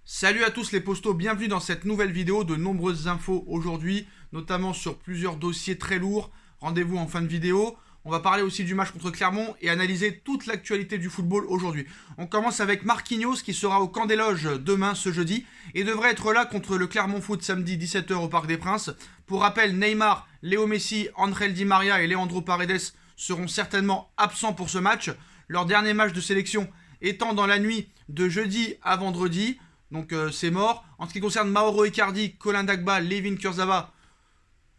Salut à tous les postos, bienvenue dans cette nouvelle vidéo. De nombreuses infos aujourd'hui, notamment sur plusieurs dossiers très lourds. Rendez-vous en fin de vidéo. On va parler aussi du match contre Clermont et analyser toute l'actualité du football aujourd'hui. On commence avec Marquinhos qui sera au camp des loges demain, ce jeudi, et devrait être là contre le Clermont Foot samedi 17 h au Parc des Princes. Pour rappel, Neymar, Léo Messi, Ángel Di María et Leandro Paredes seront certainement absents pour ce match. Leur dernier match de sélection étant dans la nuit de jeudi à vendredi. Donc c'est mort. En ce qui concerne Mauro Icardi, Colin Dagba, Layvin Kurzawa,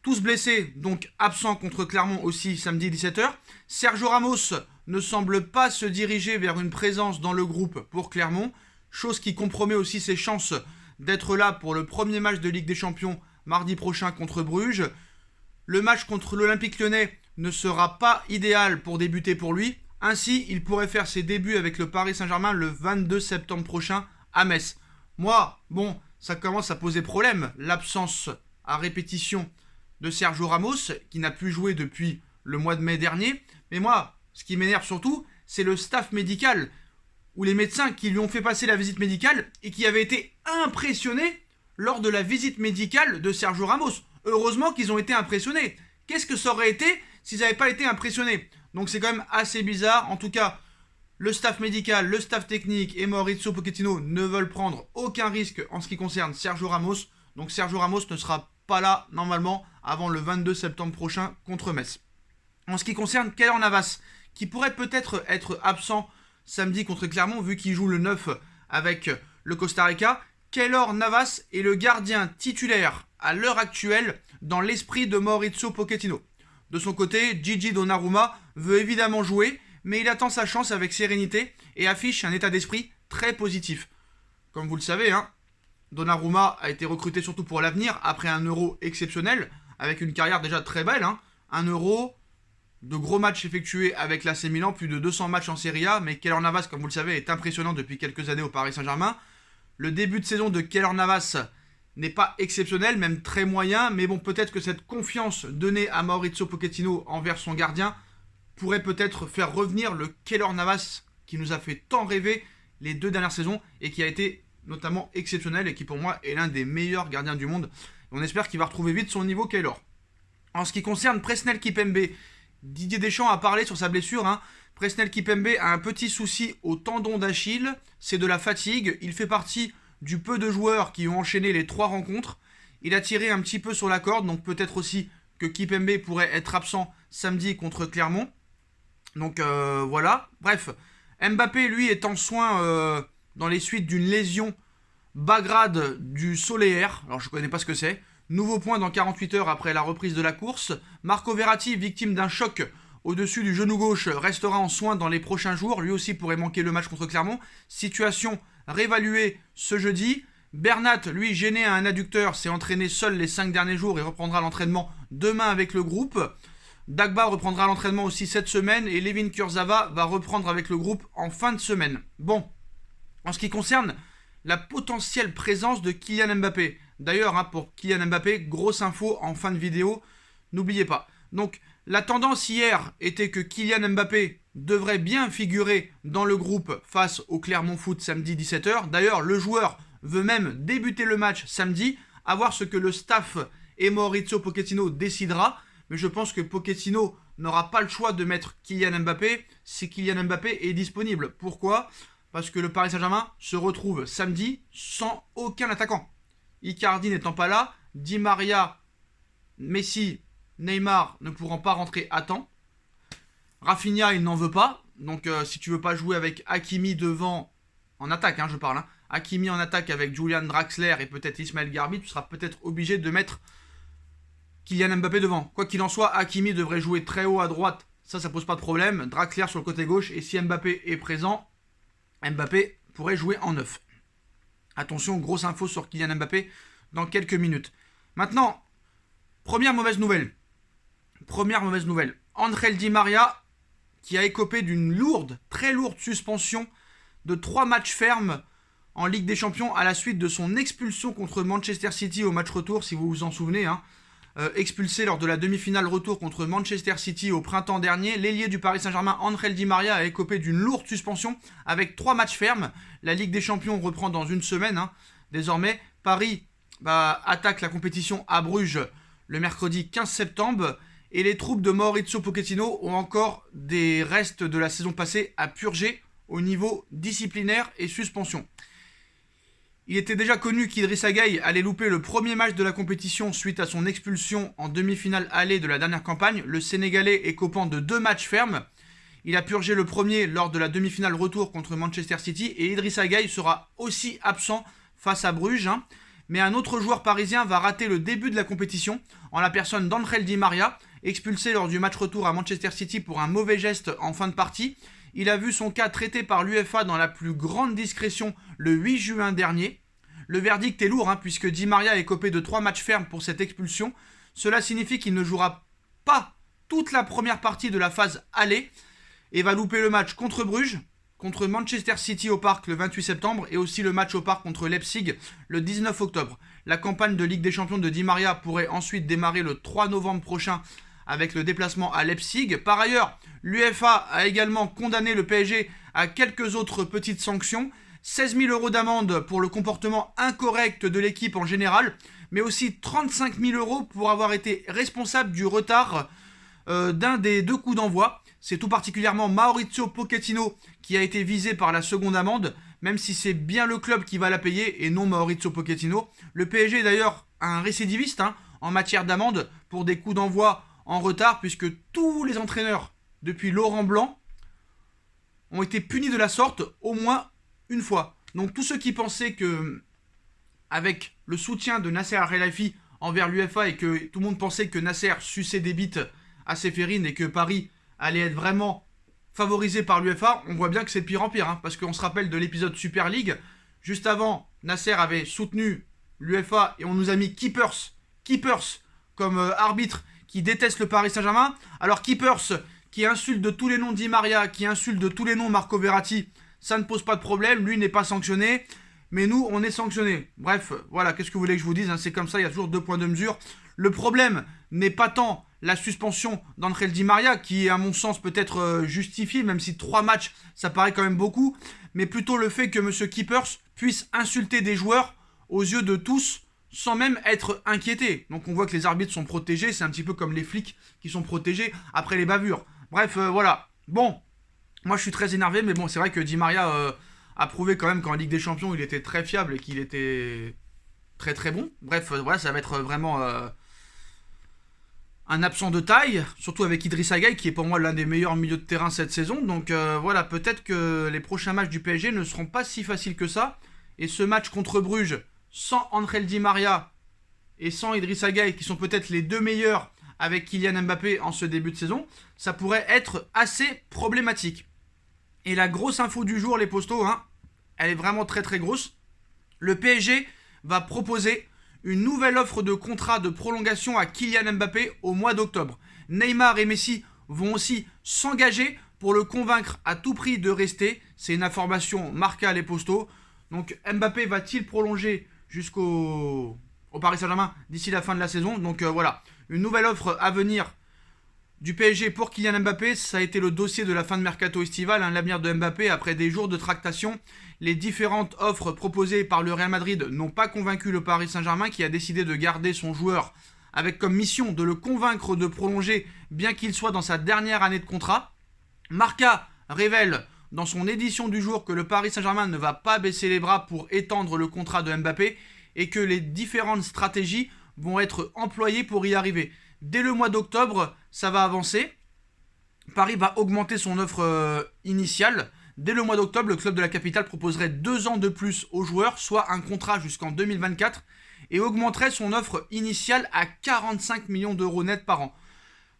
tous blessés, donc absents contre Clermont aussi samedi 17 h. Sergio Ramos ne semble pas se diriger vers une présence dans le groupe pour Clermont, chose qui compromet aussi ses chances d'être là pour le premier match de Ligue des Champions mardi prochain contre Bruges. Le match contre l'Olympique Lyonnais ne sera pas idéal pour débuter pour lui. Ainsi, il pourrait faire ses débuts avec le Paris Saint-Germain le 22 septembre prochain à Metz. Moi, bon, ça commence à poser problème, l'absence à répétition de Sergio Ramos, qui n'a plus joué depuis le mois de mai dernier. Mais moi, ce qui m'énerve surtout, c'est le staff médical, ou les médecins qui lui ont fait passer la visite médicale et qui avaient été impressionnés lors de la visite médicale de Sergio Ramos. Heureusement qu'ils ont été impressionnés. Qu'est-ce que ça aurait été s'ils n'avaient pas été impressionnés? Donc c'est quand même assez bizarre. En tout cas, le staff médical, le staff technique et Mauricio Pochettino ne veulent prendre aucun risque en ce qui concerne Sergio Ramos. Donc Sergio Ramos ne sera pas là normalement avant le 22 septembre prochain contre Metz. En ce qui concerne Keylor Navas, qui pourrait peut-être être absent samedi contre Clermont vu qu'il joue le 9 avec le Costa Rica, Keylor Navas est le gardien titulaire à l'heure actuelle dans l'esprit de Mauricio Pochettino. De son côté, Gigi Donnarumma veut évidemment jouer, mais il attend sa chance avec sérénité et affiche un état d'esprit très positif. Comme vous le savez, Donnarumma a été recruté surtout pour l'avenir après un Euro exceptionnel, avec une carrière déjà très belle. Un Euro, de gros matchs effectués avec l'AC Milan, plus de 200 matchs en Serie A, mais Keylor Navas, comme vous le savez, est impressionnant depuis quelques années au Paris Saint-Germain. Le début de saison de Keylor Navas n'est pas exceptionnel, même très moyen, mais bon, peut-être que cette confiance donnée à Mauricio Pochettino envers son gardien pourrait peut-être faire revenir le Keylor Navas qui nous a fait tant rêver les 2 dernières saisons et qui a été notamment exceptionnel et qui pour moi est l'un des meilleurs gardiens du monde. On espère qu'il va retrouver vite son niveau Keylor. En ce qui concerne Presnel Kimpembe, Didier Deschamps a parlé sur sa blessure. Presnel Kimpembe a un petit souci au tendon d'Achille, c'est de la fatigue. Il fait partie du peu de joueurs qui ont enchaîné les 3 rencontres. Il a tiré un petit peu sur la corde, donc peut-être aussi que Kimpembe pourrait être absent samedi contre Clermont. Donc voilà, bref, Mbappé lui est en soins dans les suites d'une lésion bas grade du soléaire, alors je ne connais pas ce que c'est. Nouveau point dans 48 heures après la reprise de la course. Marco Verratti, victime d'un choc au-dessus du genou gauche, restera en soins dans les prochains jours, lui aussi pourrait manquer le match contre Clermont. Situation réévaluée ce jeudi. Bernat, lui gêné à un adducteur, s'est entraîné seul les 5 derniers jours et reprendra l'entraînement demain avec le groupe. Dagba reprendra l'entraînement aussi cette semaine et Layvin Kurzawa va reprendre avec le groupe en fin de semaine. Bon, en ce qui concerne la potentielle présence de Kylian Mbappé. D'ailleurs, pour Kylian Mbappé, grosse info en fin de vidéo, n'oubliez pas. Donc, la tendance hier était que Kylian Mbappé devrait bien figurer dans le groupe face au Clermont Foot samedi 17 h. D'ailleurs, le joueur veut même débuter le match samedi, à voir ce que le staff et Mauricio Pochettino décidera. Mais je pense que Pochettino n'aura pas le choix de mettre Kylian Mbappé si Kylian Mbappé est disponible. Pourquoi ? Parce que le Paris Saint-Germain se retrouve samedi sans aucun attaquant. Icardi n'étant pas là, Di María, Messi, Neymar ne pourront pas rentrer à temps. Rafinha, il n'en veut pas. Donc si tu veux pas jouer avec Hakimi devant, en attaque je parle, Hakimi en attaque avec Julian Draxler et peut-être Ismaël Garbi, tu seras peut-être obligé de mettre Kylian Mbappé devant. Quoi qu'il en soit, Hakimi devrait jouer très haut à droite. Ça pose pas de problème. Draxler sur le côté gauche. Et si Mbappé est présent, Mbappé pourrait jouer en 9. Attention, grosse info sur Kylian Mbappé dans quelques minutes. Maintenant, première mauvaise nouvelle. Ángel Di María qui a écopé d'une lourde, très lourde suspension de 3 matchs fermes en Ligue des Champions à la suite de son expulsion contre Manchester City au match retour, si vous vous en souvenez. Expulsé lors de la demi-finale retour contre Manchester City au printemps dernier, l'ailier du Paris Saint-Germain, Ángel Di María, a écopé d'une lourde suspension avec 3 matchs fermes. La Ligue des Champions reprend dans une semaine. désormais. Paris attaque la compétition à Bruges le mercredi 15 septembre. Et les troupes de Mauricio Pochettino ont encore des restes de la saison passée à purger au niveau disciplinaire et suspension. Il était déjà connu qu'Idrissa Gueye allait louper le premier match de la compétition suite à son expulsion en demi-finale aller de la dernière campagne. Le Sénégalais est copant de 2 matchs fermes. Il a purgé le premier lors de la demi-finale retour contre Manchester City et Idrissa Gueye sera aussi absent face à Bruges. Mais un autre joueur parisien va rater le début de la compétition en la personne d'Angel Di Maria, expulsé lors du match retour à Manchester City pour un mauvais geste en fin de partie. Il a vu son cas traité par l'UEFA dans la plus grande discrétion le 8 juin dernier. Le verdict est lourd puisque Di Maria est copé de 3 matchs fermes pour cette expulsion. Cela signifie qu'il ne jouera pas toute la première partie de la phase aller et va louper le match contre Bruges, contre Manchester City au Parc le 28 septembre et aussi le match au Parc contre Leipzig le 19 octobre. La campagne de Ligue des Champions de Di Maria pourrait ensuite démarrer le 3 novembre prochain avec le déplacement à Leipzig. Par ailleurs, l'UEFA a également condamné le PSG à quelques autres petites sanctions. 16 000 € d'amende pour le comportement incorrect de l'équipe en général, mais aussi 35 000 € pour avoir été responsable du retard d'un des 2 coups d'envoi. C'est tout particulièrement Mauricio Pochettino qui a été visé par la seconde amende, même si c'est bien le club qui va la payer et non Mauricio Pochettino. Le PSG est d'ailleurs un récidiviste en matière d'amende pour des coups d'envoi en retard, puisque tous les entraîneurs depuis Laurent Blanc ont été punis de la sorte au moins une fois. Donc tous ceux qui pensaient que, avec le soutien de Nasser Al-Khelaifi envers l'UEFA et que tout le monde pensait que Nasser suçait des bites à Séphérine et que Paris allait être vraiment favorisé par l'UEFA, on voit bien que c'est de pire en pire. Parce qu'on se rappelle de l'épisode Super League. Juste avant, Nasser avait soutenu l'UEFA et on nous a mis Keepers comme arbitre qui déteste le Paris Saint-Germain. Alors Keepers qui insulte de tous les noms Di Maria, qui insulte de tous les noms Marco Verratti, ça ne pose pas de problème, lui n'est pas sanctionné, mais nous on est sanctionné. Bref, voilà, qu'est-ce que vous voulez que je vous dise, c'est comme ça, il y a toujours 2 points de mesure. Le problème n'est pas tant la suspension d'Angel Di Maria, qui est à mon sens peut-être justifiée, même si 3 matchs ça paraît quand même beaucoup, mais plutôt le fait que M. Keepers puisse insulter des joueurs aux yeux de tous, sans même être inquiété. Donc on voit que les arbitres sont protégés, c'est un petit peu comme les flics qui sont protégés après les bavures. Bref, voilà. Bon, moi je suis très énervé, mais bon, c'est vrai que Di Maria a prouvé quand même qu'en Ligue des Champions, il était très fiable et qu'il était très très bon. Bref, voilà, ça va être vraiment un absent de taille, surtout avec Idrissa Gueye, qui est pour moi l'un des meilleurs milieux de terrain cette saison. Donc voilà, peut-être que les prochains matchs du PSG ne seront pas si faciles que ça. Et ce match contre Bruges, sans Angel Di Maria et sans Idrissa Gueye, qui sont peut-être les 2 meilleurs avec Kylian Mbappé en ce début de saison, ça pourrait être assez problématique. Et la grosse info du jour, les postos, elle est vraiment très très grosse. Le PSG va proposer une nouvelle offre de contrat de prolongation à Kylian Mbappé au mois d'octobre. Neymar et Messi vont aussi s'engager pour le convaincre à tout prix de rester. C'est une information marquée à les postos. Donc Mbappé va-t-il prolonger jusqu'au Paris Saint-Germain d'ici la fin de la saison? Donc voilà, une nouvelle offre à venir du PSG pour Kylian Mbappé. Ça a été le dossier de la fin de mercato estival, l'avenir de Mbappé après des jours de tractation. Les différentes offres proposées par le Real Madrid n'ont pas convaincu le Paris Saint-Germain, qui a décidé de garder son joueur avec comme mission de le convaincre de prolonger, bien qu'il soit dans sa dernière année de contrat. Marca révèle dans son édition du jour que le Paris Saint-Germain ne va pas baisser les bras pour étendre le contrat de Mbappé et que les différentes stratégies vont être employées pour y arriver. Dès le mois d'octobre, ça va avancer. Paris va augmenter son offre initiale. Dès le mois d'octobre, le club de la capitale proposerait 2 ans de plus aux joueurs, soit un contrat jusqu'en 2024, et augmenterait son offre initiale à 45 millions d'euros net par an.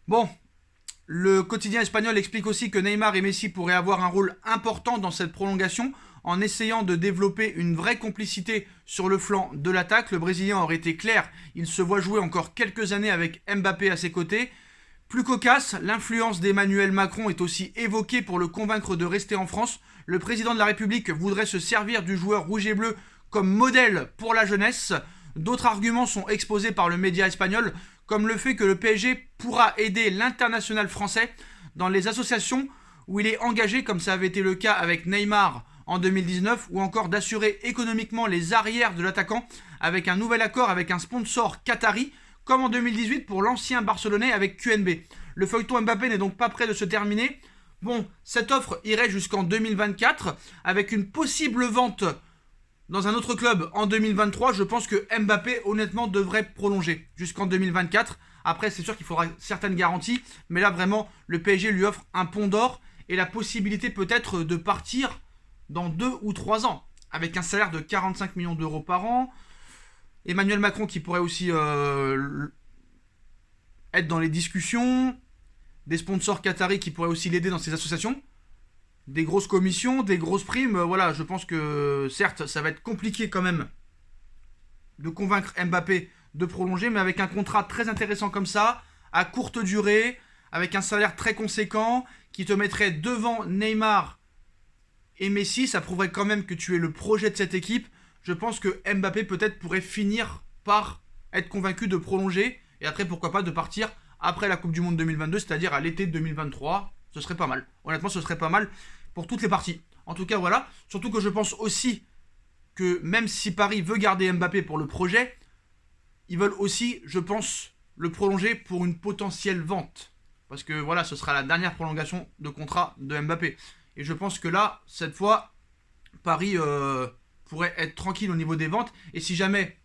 Bon, le quotidien espagnol explique aussi que Neymar et Messi pourraient avoir un rôle important dans cette prolongation en essayant de développer une vraie complicité sur le flanc de l'attaque. Le Brésilien aurait été clair, il se voit jouer encore quelques années avec Mbappé à ses côtés. Plus cocasse, l'influence d'Emmanuel Macron est aussi évoquée pour le convaincre de rester en France. Le président de la République voudrait se servir du joueur rouge et bleu comme modèle pour la jeunesse. D'autres arguments sont exposés par le média espagnol, comme le fait que le PSG pourra aider l'international français dans les associations où il est engagé, comme ça avait été le cas avec Neymar en 2019, ou encore d'assurer économiquement les arrières de l'attaquant avec un nouvel accord avec un sponsor qatari, comme en 2018 pour l'ancien Barcelonais avec QNB. Le feuilleton Mbappé n'est donc pas près de se terminer. Bon, cette offre irait jusqu'en 2024, avec une possible vente dans un autre club en 2023. Je pense que Mbappé, honnêtement, devrait prolonger jusqu'en 2024. Après, c'est sûr qu'il faudra certaines garanties, mais là, vraiment, le PSG lui offre un pont d'or et la possibilité peut-être de partir dans 2 ou 3 ans, avec un salaire de 45 millions d'euros par an. Emmanuel Macron qui pourrait aussi être dans les discussions, des sponsors qataris qui pourraient aussi l'aider dans ses associations, des grosses commissions, des grosses primes. Voilà, je pense que certes, ça va être compliqué quand même de convaincre Mbappé de prolonger, mais avec un contrat très intéressant comme ça, à courte durée, avec un salaire très conséquent, qui te mettrait devant Neymar et Messi, ça prouverait quand même que tu es le projet de cette équipe. Je pense que Mbappé peut-être pourrait finir par être convaincu de prolonger, et après pourquoi pas de partir après la Coupe du Monde 2022, c'est-à-dire à l'été 2023. Ce serait pas mal. Honnêtement, ce serait pas mal pour toutes les parties. En tout cas, voilà. Surtout que je pense aussi que même si Paris veut garder Mbappé pour le projet, ils veulent aussi, je pense, le prolonger pour une potentielle vente. Parce que voilà, ce sera la dernière prolongation de contrat de Mbappé. Et je pense que là, cette fois, Paris pourrait être tranquille au niveau des ventes. Et si jamais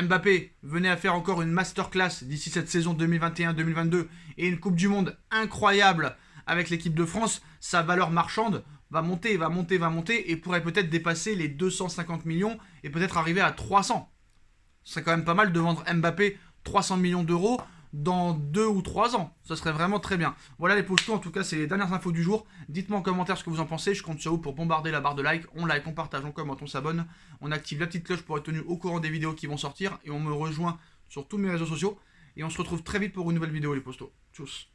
Mbappé venait à faire encore une masterclass d'ici cette saison 2021-2022 et une Coupe du Monde incroyable avec l'équipe de France, sa valeur marchande va monter, va monter, va monter et pourrait peut-être dépasser les 250 millions et peut-être arriver à 300. Ce serait quand même pas mal de vendre Mbappé 300 millions d'euros dans 2 ou 3 ans. Ça serait vraiment très bien. Voilà les postaux, en tout cas c'est les dernières infos du jour. Dites-moi en commentaire ce que vous en pensez. Je compte sur vous pour bombarder la barre de like. On like, on partage, on commente, on s'abonne. On active la petite cloche pour être tenu au courant des vidéos qui vont sortir. Et on me rejoint sur tous mes réseaux sociaux. Et on se retrouve très vite pour une nouvelle vidéo les postos. Tchuss.